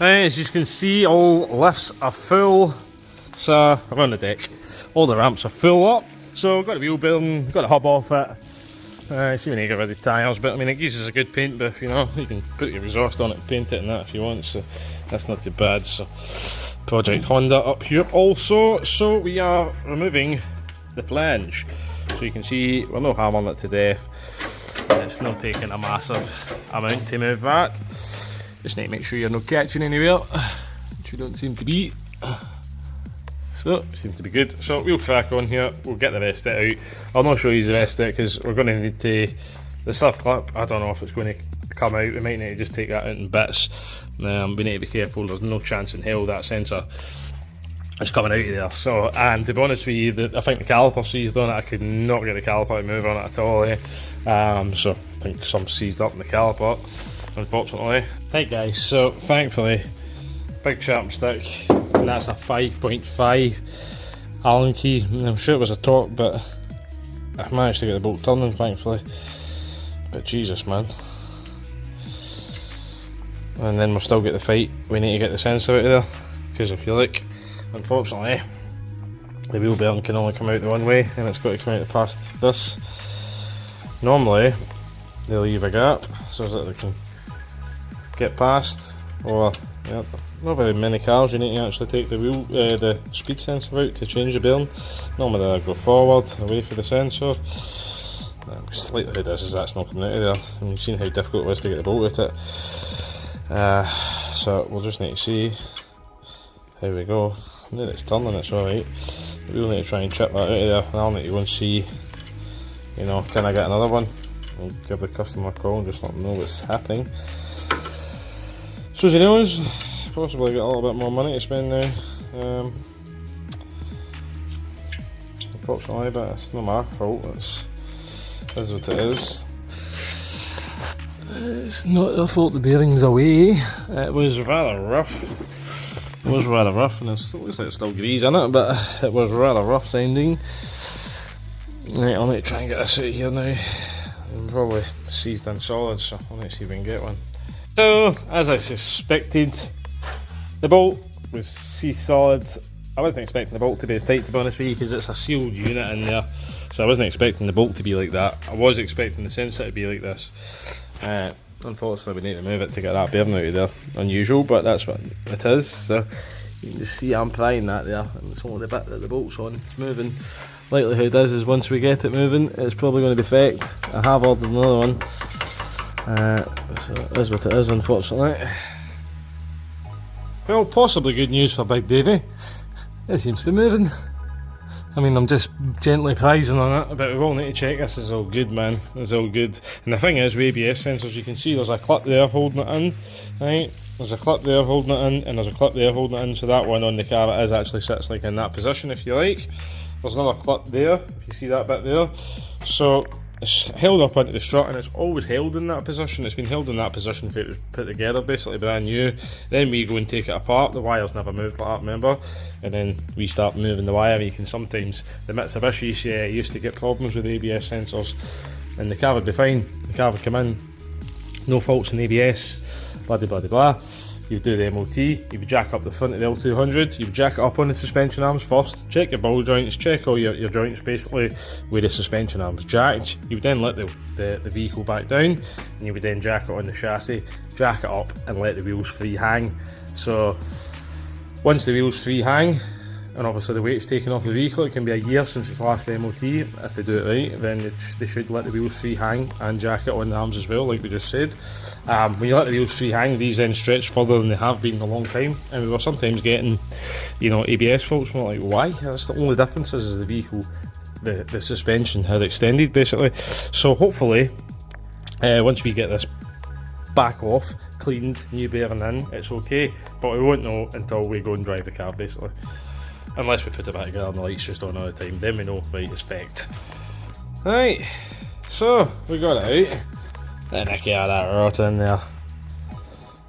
As you can see, all lifts are full, so I'm on the deck. All the ramps are full up, so I've got a wheel bearing, got a hub off it. See when you get rid of the tyres, but I mean it uses a good paint buff, you know. You can put your exhaust on it and paint it and that if you want, so that's not too bad. So Project Honda up here also. So we are removing the flange, so you can see we're not hammering it to death. It's not taking a massive amount to move that. Just need to make sure you're not catching anywhere, which you don't seem to be. So, seems to be good. So we'll crack on here, we'll get the rest of it out. I'll not show you the rest of it because we're going to need to, the sub clip, I don't know if it's going to come out, we might need to just take that out in bits. We need to be careful, there's no chance in hell that sensor is coming out of there. So, and to be honest with you, I think the caliper seized on it, I could not get the caliper to move on it at all. So I think some seized up in the caliper, unfortunately. Right guys, so thankfully, big sharp stick. And that's a 5.5 Allen key. I'm sure it was a torque, but I managed to get the bolt turning, thankfully. But Jesus, man. And then we'll still get the fight. We need to get the sensor out of there, because if you look, unfortunately, the wheel bearing can only come out the one way, and it's got to come out past this. Normally, they leave a gap so that they can get past, or yeah, not very many cars you need to actually take the wheel, the speed sensor out to change the bearing. Normally they go forward, away from the sensor. Slightly how this is that's not coming out of there, and you've seen how difficult it was to get the bolt out it. So we'll just need to see how we go. Now it's turning, it's alright. We'll need to try and chip that out of there, and I'll need to go and see, you know, can I get another one? I'll give the customer a call and just let them know what's happening. So as he knows, possibly got a little bit more money to spend now, unfortunately, but it's not my fault, it's what it is. It's not their fault the bearing's away. It was rather rough, and it looks like it's still grease in it, but it was rather rough sounding. Right, I'll need to try and get this out here now. I'm probably seized in solid, so I'll need to see if we can get one. So, as I suspected, the bolt was C-solid. I wasn't expecting the bolt to be as tight, to be honest with you, because it's a sealed unit in there. So I wasn't expecting the bolt to be like that. I was expecting the sensor to be like this. Unfortunately, we need to move it to get that bearing out of there. Unusual, but that's what it is. So you can just see I'm prying that there, and it's only the bit that the bolt's on. It's moving. Likelihood is once we get it moving, it's probably going to be fecked. I have ordered another one. So it is what it is, unfortunately. Well, possibly good news for Big Davey. It seems to be moving. I mean, I'm just gently prising on it, but we will need to check this is all good, man. It's all good. And the thing is, with ABS sensors, you can see there's a clip there holding it in, right? There's a clip there holding it in, and there's a clip there holding it in, so that one on the car it is actually sits like in that position, if you like. There's another clip there, if you see that bit there. So it's held up into the strut, and it's always held in that position. It's been held in that position for it to put together, basically brand new. Then we go and take it apart. The wire's never moved like that, remember? And then we start moving the wire. You can sometimes, the Mitsubishis used to get problems with ABS sensors, and the car would be fine. The car would come in, no faults in ABS, blah blah blah blah. You would do the MOT, you would jack up the front of the L200, you would jack it up on the suspension arms first, check your ball joints, check all your joints basically with the suspension arms jacked. You would then let the vehicle back down, and you would then jack it on the chassis, jack it up and let the wheels free hang. So once the wheels free hang, and obviously the weight's taken off the vehicle, it can be a year since its last MOT. If they do it right, then they should let the wheels free hang and jack it on the arms as well, like we just said. When you let the wheels free hang, these then stretch further than they have been in a long time, and we were sometimes getting, you know, ABS faults. We're like, why? That's the only difference is the vehicle, the suspension had extended basically. So hopefully, once we get this back off, cleaned, new bearing in, it's okay, but we won't know until we go and drive the car basically. Unless we put it back together and the light's just on all the time, then we know, right, it's fecked. Right, so we got it out. Then I get all that rot in there.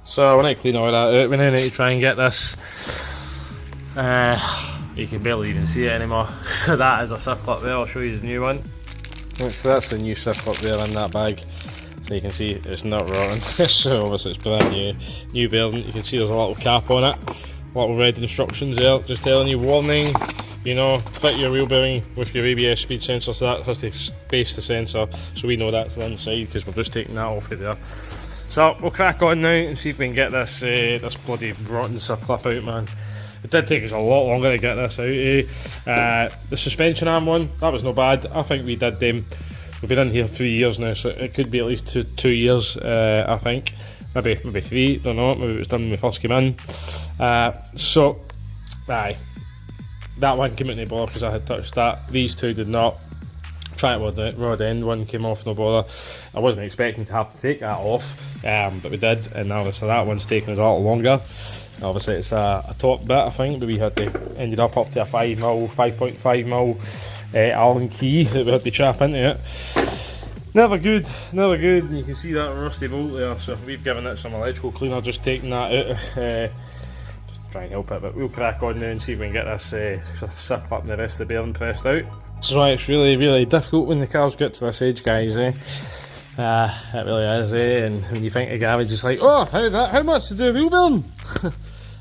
So when I clean all that out, we now need to try and get this. You can barely even see it anymore. So that is a circle up there, I'll show you the new one. Right, so that's the new circle up there in that bag. So you can see it's not rotten. So obviously it's brand new bearing. You can see there's a little cap on it, little red instructions there, just telling you, warning, you know, fit your wheel bearing with your ABS speed sensor, so that has to face the sensor, so we know that's the inside because we're just taking that off of there. So we'll crack on now and see if we can get this this bloody rotten clip out, man. It did take us a lot longer to get this out. The suspension arm one, that was not bad. I think we did them. We've been in here 3 years now, so it could be at least two years, I think. Maybe 3, don't know, maybe it was done when we first came in. So, aye. That one came out no bother because I had touched that. These two did not. Trying with the rod end one came off, no bother. I wasn't expecting to have to take that off, but we did, and obviously that one's taken us a little longer. Obviously it's a top bit, I think, but we had to ended up to a 5.5mm Allen key that we had to chap into it. Never good, never good. And you can see that rusty bolt there, so we've given it some electrical cleaner, just taking that out. Just to try and help it, but we'll crack on now and see if we can get this circle up and the rest of the bearing pressed out. That's why it's really difficult when the cars get to this age, guys, It really is, And when you think a garage is like, oh, how much to do a wheel bearing?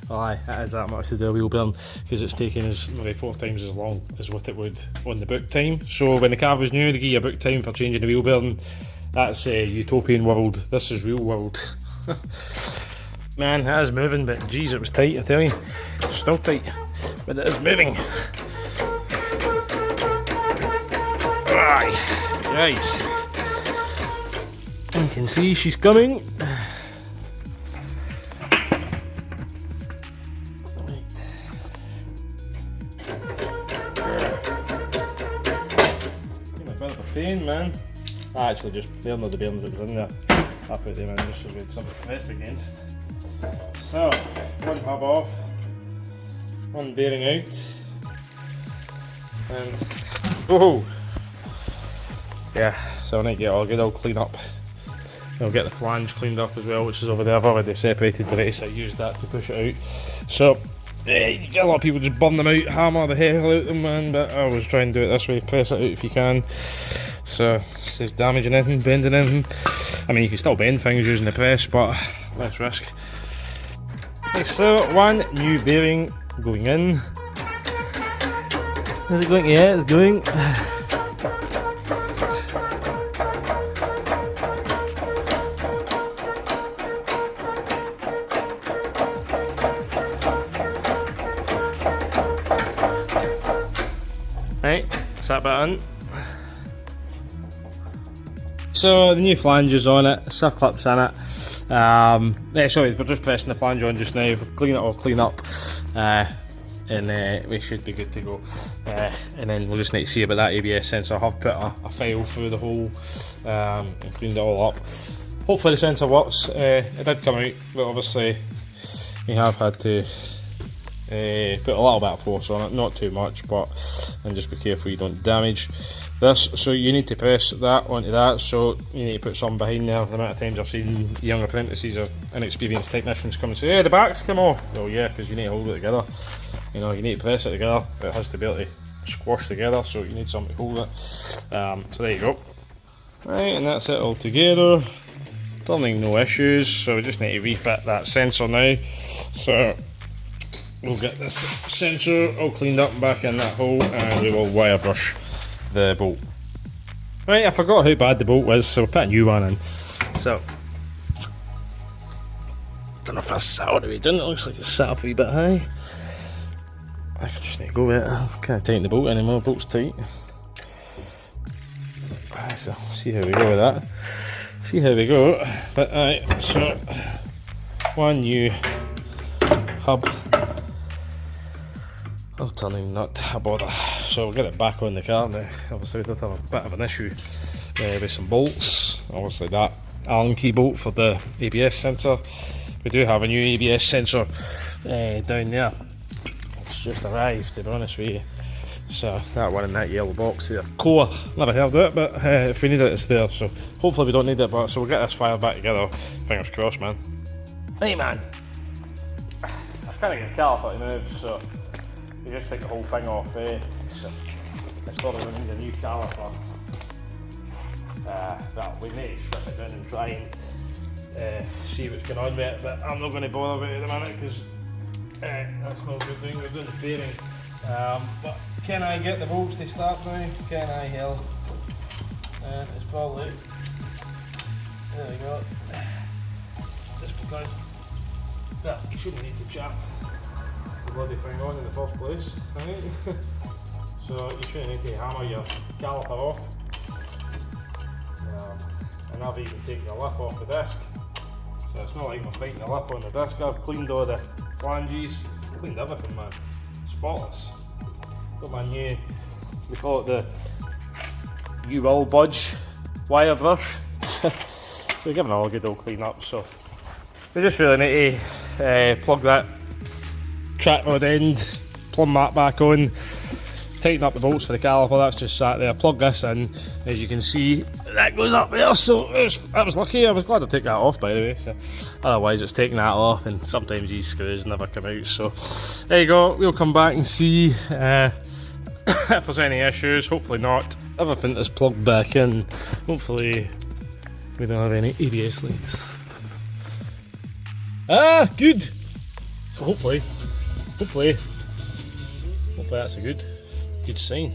Well, aye, it is that much to do a wheel bearing because it's taking us maybe 4 times as long as what it would on the book time. So when the car was new, they give you a book time for changing the wheel bearing. That's utopian world. This is real world. Man, it is moving, but geez, it was tight, I tell you. It's still tight, but it is moving. Aye, guys. You can see she's coming. Right. Getting a bit of a pain, man. I actually just they're not the bearings that was in there. I put them in just so we had something to press against. So, one hub off, one bearing out, and oh! Yeah, so I need to get all good old clean up. I'll get the flange cleaned up as well, which is over there. I've already separated the rest. I used that to push it out. So, you get a lot of people just burn them out, hammer the hell out of them, man. But I always try and do it this way, press it out if you can. So, if there's damaging anything, bending anything. I mean, you can still bend things using the press, but less risk. Okay, so one new bearing going in. Is it going? Yeah, it's going. Right, set that in. So the new flange is on it, circlips in it. Sorry, we're just pressing the flange on just now. We've cleaned it all clean up, and we should be good to go. And then we'll just need to see about that ABS sensor. I have put a file through the hole and cleaned it all up. Hopefully the sensor works. It did come out, but obviously we have had to put a little bit of force on it, not too much, and just be careful you don't damage this. So you need to press that onto that, so you need to put some behind there. The amount of times I've seen young apprentices or inexperienced technicians come and say, hey, the back's come off. Well, yeah, because you need to hold it together. You know, you need to press it together. It has to be able to squash together, so you need something to hold it. So there you go. Right, and that's it all together. Turning no issues, so we just need to refit that sensor now. So we'll get this sensor all cleaned up and back in that hole, and we will wire brush the bolt. Right, I forgot how bad the bolt was, so we'll put a new one in. So, don't know if that's sat all the way down, it looks like it's sat up a wee bit high. I just need to go with it, I can't tighten the bolt anymore, the bolt's tight. Right, so, see how we go with that. See how we go. But, so, one new hub. Oh, turning nut, a bother. So we'll get it back on the car now. Obviously we did have a bit of an issue with some bolts. Obviously that Allen key bolt for the ABS sensor. We do have a new ABS sensor down there. It's just arrived, to be honest with you. So that one in that yellow box there. Core, never heard of it, but if we need it, it's there. So hopefully we don't need it, but so we'll get this fired back together. Fingers crossed, man. Hey man, I've kind of got a caliper to move, so you just take the whole thing off, so I thought I would need a new caliper. Well, we may strip it down and try and see what's going on with it, but I'm not going to bother with it at the minute because that's not a good thing. We're doing the bearing. But can I get the bolts to start now? Can I? Hell, it's probably, there we go. Just because, well, you shouldn't need to chap the bloody thing on in the first place, right? So you shouldn't need to hammer your caliper off. And I've even taken the lip off the disc. So it's not like I'm fighting the lip on the disc. I've cleaned all the flanges, cleaned everything, man. Spotless. Got my new, we call it the You Will Budge wire brush. We're giving it all a good old clean up, so we just really need to plug that track rod end, plumb that back on, tighten up the bolts for the caliper. That's just sat there. Plug this in, as you can see, that goes up there. So I was lucky. I was glad to take that off, by the way. So, otherwise, it's taking that off, and sometimes these screws never come out. So there you go. We'll come back and see if there's any issues. Hopefully not. Everything is plugged back in. Hopefully we don't have any ABS leaks. Ah, good. So hopefully that's a good sign.